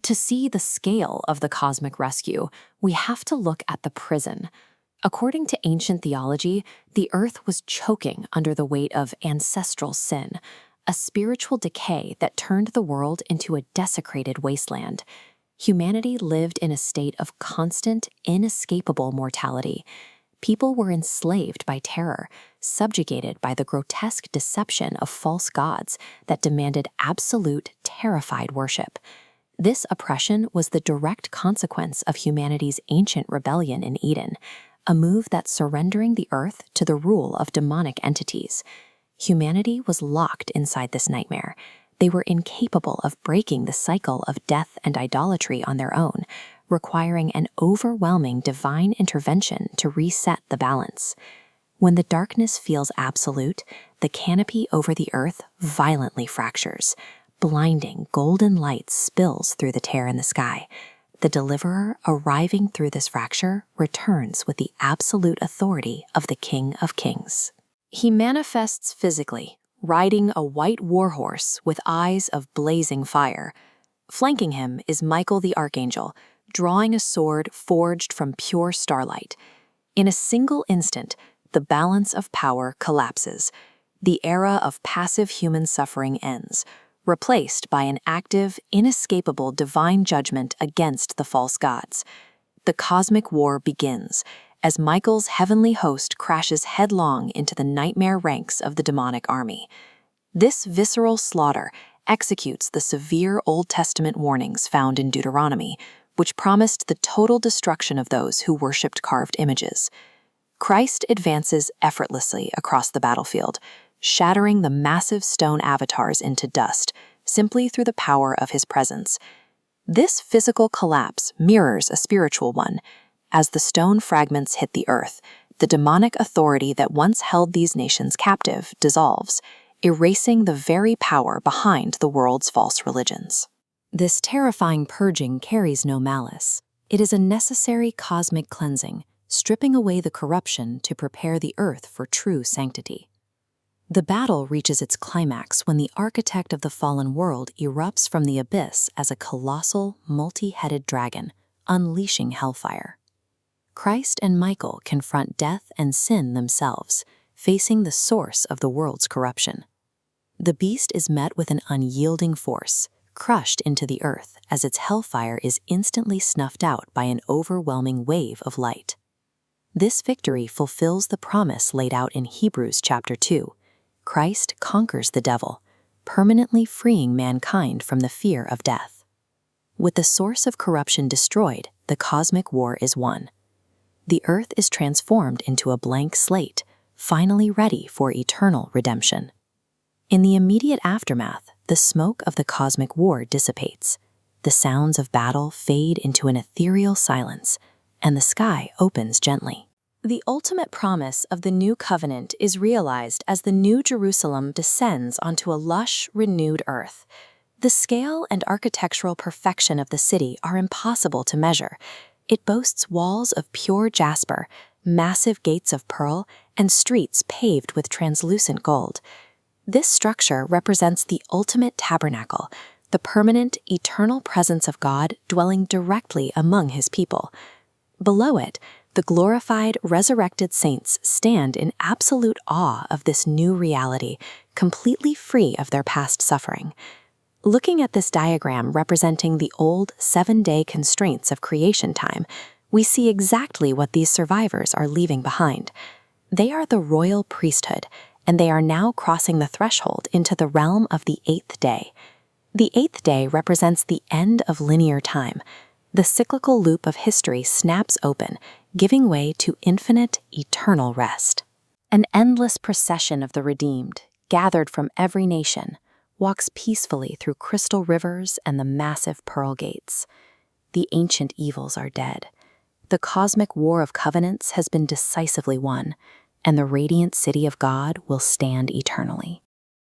To see the scale of the cosmic rescue, we have to look at the prison. According to ancient theology, the earth was choking under the weight of ancestral sin, a spiritual decay that turned the world into a desecrated wasteland. Humanity lived in a state of constant, inescapable mortality. People were enslaved by terror, subjugated by the grotesque deception of false gods that demanded absolute, terrified worship. This oppression was the direct consequence of humanity's ancient rebellion in Eden, a move that's surrendering the earth to the rule of demonic entities. Humanity was locked inside this nightmare. They were incapable of breaking the cycle of death and idolatry on their own, requiring an overwhelming divine intervention to reset the balance. When the darkness feels absolute, the canopy over the earth violently fractures. Blinding golden light spills through the tear in the sky. The deliverer, arriving through this fracture, returns with the absolute authority of the King of Kings. He manifests physically, riding a white warhorse with eyes of blazing fire. Flanking him is Michael the Archangel, drawing a sword forged from pure starlight. In a single instant, the balance of power collapses. The era of passive human suffering ends, replaced by an active, inescapable divine judgment against the false gods. The cosmic war begins, as Michael's heavenly host crashes headlong into the nightmare ranks of the demonic army. This visceral slaughter executes the severe Old Testament warnings found in Deuteronomy, which promised the total destruction of those who worshipped carved images. Christ advances effortlessly across the battlefield, shattering the massive stone avatars into dust, simply through the power of his presence. This physical collapse mirrors a spiritual one. As the stone fragments hit the earth, the demonic authority that once held these nations captive dissolves, erasing the very power behind the world's false religions. This terrifying purging carries no malice. It is a necessary cosmic cleansing, stripping away the corruption to prepare the earth for true sanctity. The battle reaches its climax when the architect of the fallen world erupts from the abyss as a colossal, multi-headed dragon, unleashing hellfire. Christ and Michael confront death and sin themselves, facing the source of the world's corruption. The beast is met with an unyielding force, crushed into the earth as its hellfire is instantly snuffed out by an overwhelming wave of light. This victory fulfills the promise laid out in Hebrews chapter 2. Christ conquers the devil, permanently freeing mankind from the fear of death. With the source of corruption destroyed, the cosmic war is won. The earth is transformed into a blank slate, finally ready for eternal redemption. In the immediate aftermath, the smoke of the cosmic war dissipates. The sounds of battle fade into an ethereal silence, and the sky opens gently. The ultimate promise of the new covenant is realized as the New Jerusalem descends onto a lush, renewed earth. The scale and architectural perfection of the city are impossible to measure. It boasts walls of pure jasper, massive gates of pearl, and streets paved with translucent gold. This structure represents the ultimate tabernacle, the permanent, eternal presence of God dwelling directly among his people. Below it, the glorified, resurrected saints stand in absolute awe of this new reality, completely free of their past suffering. Looking at this diagram representing the old 7-day constraints of creation time, we see exactly what these survivors are leaving behind. They are the royal priesthood, and they are now crossing the threshold into the realm of the 8th day. The 8th day represents the end of linear time. The cyclical loop of history snaps open, giving way to infinite, eternal rest. An endless procession of the redeemed, gathered from every nation, walks peacefully through crystal rivers and the massive pearl gates. The ancient evils are dead. The cosmic war of covenants has been decisively won, and the radiant city of God will stand eternally.